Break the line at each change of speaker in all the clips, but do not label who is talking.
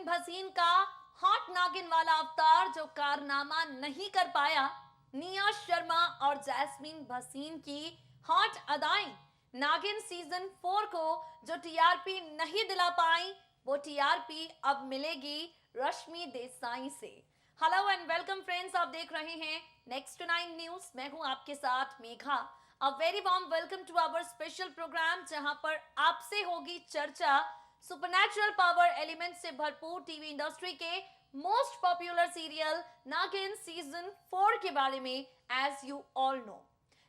भसीन का हॉट नागिन वाला अवतार जो कारनामा नहीं कर पाया, निया शर्मा और जैस्मीन भसीन की हॉट अदाएं नागिन सीजन 4 को जो टीआरपी नहीं दिला पाई, वो टीआरपी अब मिलेगी रश्मि देसाई से। हेलो एंड वेलकम फ्रेंड्स, आप देख रहे हैं नेक्स्ट 9 न्यूज। मैं हूं आपके साथ Megha. A very warm welcome to our special programme, जहां पर आपसे होगी चर्चा सुपरनैचुरल पावर एलिमेंट से भरपूर टीवी इंडस्ट्री के मोस्ट पॉपुलर सीरियल नागिन सीजन 4 के बारे में। एज यू ऑल नो,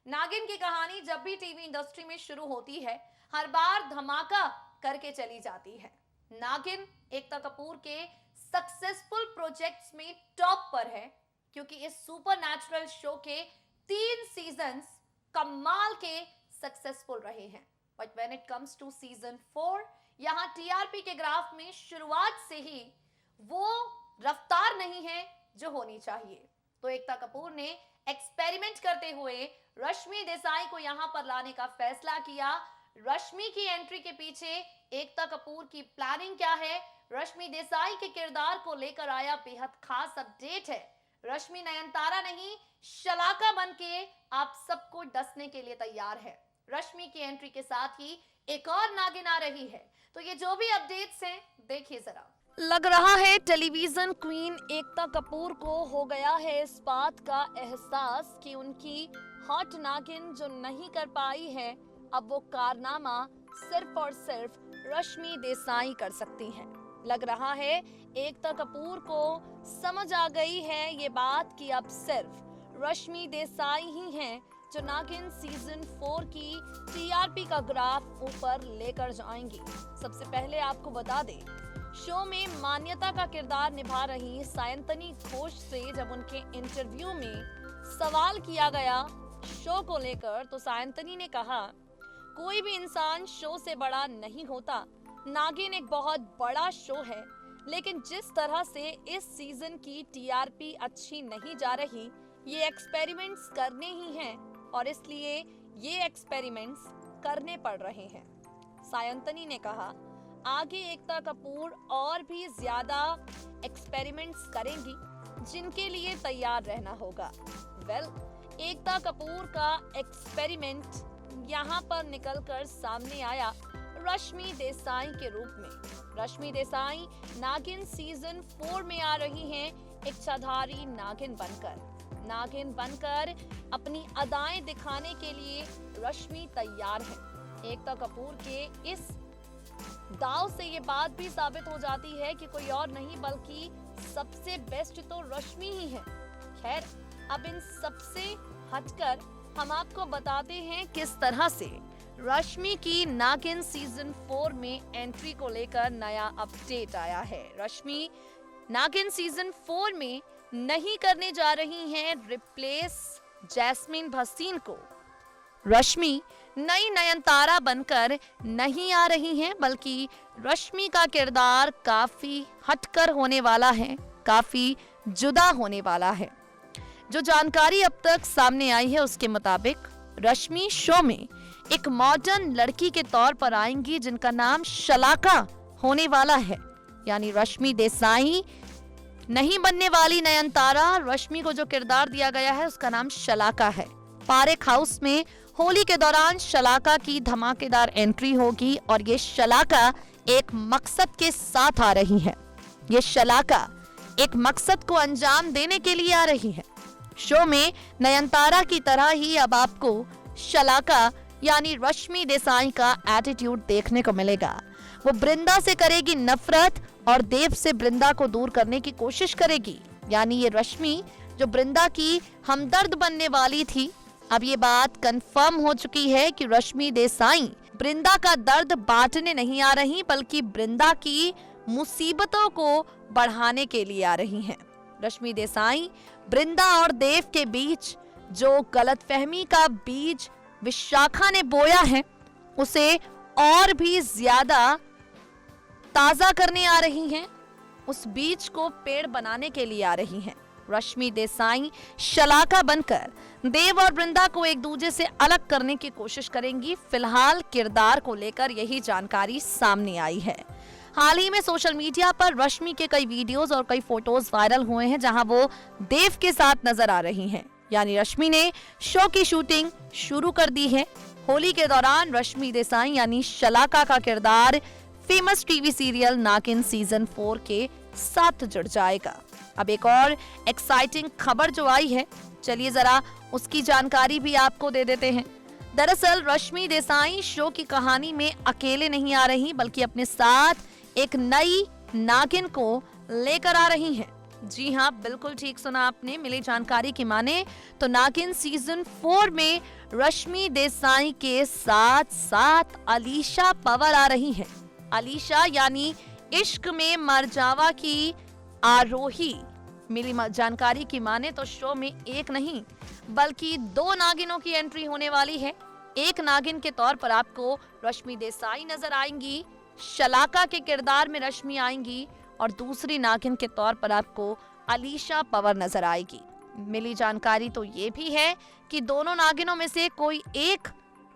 नागिन की कहानी जब भी टीवी इंडस्ट्री में शुरू होती है, हर बार धमाका करके चली जाती है। नागिन एकता कपूर के सक्सेसफुल प्रोजेक्ट्स में टॉप पर है, क्योंकि इस सुपरनैचुरल शो के 3 सीजन्स कमाल के सक्सेसफुल रहे हैं। But when it comes to season 4, यहां टीआरपी के ग्राफ में शुरुआत से ही वो रफ्तार नहीं है जो होनी चाहिए। तो एकता कपूर ने एक्सपेरिमेंट करते हुए रश्मि देसाई को यहां पर लाने का फैसला किया। रश्मि की एंट्री के पीछे एकता कपूर की प्लानिंग क्या है, रश्मि देसाई के किरदार को लेकर आया बेहद खास अपडेट है। रश्मि नयनतारा नहीं, शलाका बनके आप सबको डसने के लिए तैयार है। रश्मि की एंट्री के साथ ही एक और नागिन आ रही है। तो ये जो भी अपडेट्स हैं, देखिए जरा। लग रहा है टेलीविजन क्वीन एकता कपूर को हो गया है इस बात का एहसास कि उनकी हॉट नागिन जो नहीं कर पाई है, अब वो कारनामा सिर्फ और सिर्फ रश्मि देसाई कर सकती हैं। लग रहा है एकता कपूर को समझ आ गई है ये बात कि अब सिर्फ रश्मि देसाई ही हैं जो नागिन सीजन 4 की टीआरपी का ग्राफ ऊपर लेकर जाएंगी। सबसे पहले आपको बता दें, शो में मान्यता का किरदार निभा रही सायंतनी घोष से जब उनके इंटरव्यू में सवाल किया गया शो को लेकर, तो सायंतनी ने कहा, कोई भी इंसान शो से बड़ा नहीं होता। नागिन एक बहुत बड़ा शो है, लेकिन जिस तरह से इस सीजन की टीआरपी अच्छी नहीं जा रही, ये एक्सपेरिमेंट्स करने ही हैं और इसलिए ये एक्सपेरिमेंट्स करने पड़ रहे हैं। सायंतनी ने कहा, आगे एकता कपूर और भी ज्यादा एक्सपेरिमेंट्स करेंगी, जिनके लिए तैयार रहना होगा। एकता कपूर का एक्सपेरिमेंट यहाँ पर निकलकर सामने आया रश्मि देसाई के रूप में। रश्मि देसाई नागिन सीजन 4 में आ रही हैं इच्छाधारी नागिन बनकर अपनी अदाएं दिखाने के लिए रश्मि तैयार है। एकता कपूर के इस दाव से ये बात भी साबित हो जाती है कि कोई और नहीं बल्कि सबसे बेस्ट तो रश्मि ही है। खैर, अब इन सबसे हटकर हम आपको बताते हैं किस तरह से रश्मि की नागिन सीजन 4 में एंट्री को लेकर नया अपडेट आया है। रश्मि नागिन सीजन 4 में नहीं करने जा रही हैं रिप्लेस जैस्मीन भसीन को। रश्मि नई नयनतारा बनकर नहीं आ रही हैं, बल्कि रश्मि का किरदार काफी हटकर होने वाला है, काफी जुदा होने वाला है। जो जानकारी अब तक सामने आई है उसके मुताबिक रश्मि शो में एक मॉडर्न लड़की के तौर पर आएंगी, जिनका नाम शलाका होने वाला है। यानी रश्मि देसाई नहीं बनने वाली नयनतारा, रश्मि को जो किरदार दिया गया है उसका नाम शलाका है। पारेख हाउस में होली के दौरान शलाका की धमाकेदार एंट्री होगी और ये शलाका एक मकसद के साथ आ रही है। ये शलाका एक मकसद को अंजाम देने के लिए आ रही है। शो में नयनतारा की तरह ही अब आपको शलाका यानी रश्मि देसाई का एटीट्यूड देखने को मिलेगा। वो बृंदा से करेगी नफरत और देव से बृंदा को दूर करने की कोशिश करेगी। यानी ये रश्मि जो बृंदा की हमदर्द बनने वाली थी, अब ये बात कंफर्म हो चुकी है कि रश्मि देसाई बृंदा का दर्द बांटने नहीं आ रही, बल्कि बृंदा की मुसीबतों को बढ़ाने के लिए आ रही हैं। रश्मि देसाई बृंदा और देव के बीच जो गलतफहमी का बीज विशाखा ने बोया है, उसे और भी ज्यादा ताजा करने आ रही हैं। उस बीज को पेड़ बनाने के लिए आ रही हैं। रश्मि देसाई शलाका बनकर देव और बृंदा को एक दूसरे से अलग करने की कोशिश करेंगी। फिलहाल किरदार को लेकर यही जानकारी सामने आई है। हाल ही में सोशल मीडिया पर रश्मि के कई वीडियोस और कई फोटोज वायरल हुए हैं जहां वो देव के साथ नजर आ रही हैं। यानी रश्मि ने शो की शूटिंग शुरू कर दी है। होली के दौरान रश्मि देसाई यानी शलाका का किरदार फेमस टीवी सीरियल नागिन सीजन 4 के साथ जुड़ जाएगा। अब एक और एक्साइटिंग खबर जो आई है, चलिए जरा उसकी जानकारी भी आपको दे देते हैं। दरअसल रश्मि देसाई शो की कहानी में अकेले नहीं आ रही, बल्कि अपने साथ एक नई नागिन को लेकर आ रही हैं। जी हाँ, बिल्कुल ठीक सुना आपने। मिली जानकारी की माने तो नागिन सीजन 4 में रश्मि देसाई के साथ साथ अलीशा पंवर आ रही हैं। अलीशा यानी इश्क में मरजावा की आरोही। मिली जानकारी की माने तो शो में एक नहीं बल्कि 2 नागिनों की एंट्री होने वाली है। एक नागिन के तौर पर आपको रश्मि देसाई नजर आएंगी, शलाका के किरदार में रश्मि आएंगी और दूसरी नागिन के तौर पर आपको अलीशा पंवर नजर आएगी। मिली जानकारी तो ये भी है कि दोनों नागिनों में से कोई एक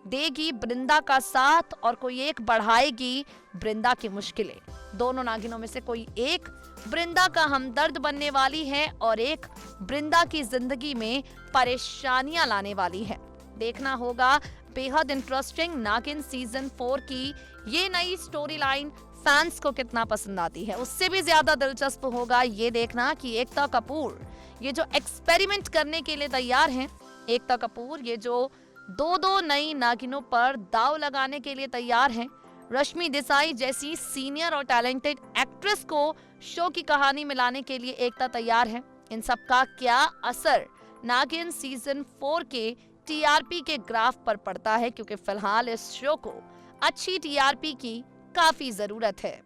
देगी बृंदा का साथ और कोई एक बढ़ाएगी बृंदा की मुश्किलें। दोनों नागिनों में से कोई एक बृंदा का हमदर्द बनने वाली है और एक बृंदा की जिंदगी में परेशानियां लाने वाली है। देखना होगा बेहद इंटरेस्टिंग नागिन सीजन 4 की ये नई स्टोरी लाइन फैंस को कितना पसंद आती है। उससे भी ज्यादा दिलचस्प होगा ये देखना कि एकता कपूर ये जो एक्सपेरिमेंट करने के लिए तैयार हैं, एकता कपूर ये जो 2 नई नागिनों पर दाव लगाने के लिए तैयार हैं, रश्मि देसाई जैसी सीनियर और टैलेंटेड एक्ट्रेस को शो की कहानी में लाने के लिए एकता तैयार है। इन सब का क्या असर नागिन सीजन 4 के टीआरपी के ग्राफ पर पड़ता है, क्योंकि फिलहाल इस शो को अच्छी टीआरपी की काफी जरूरत है।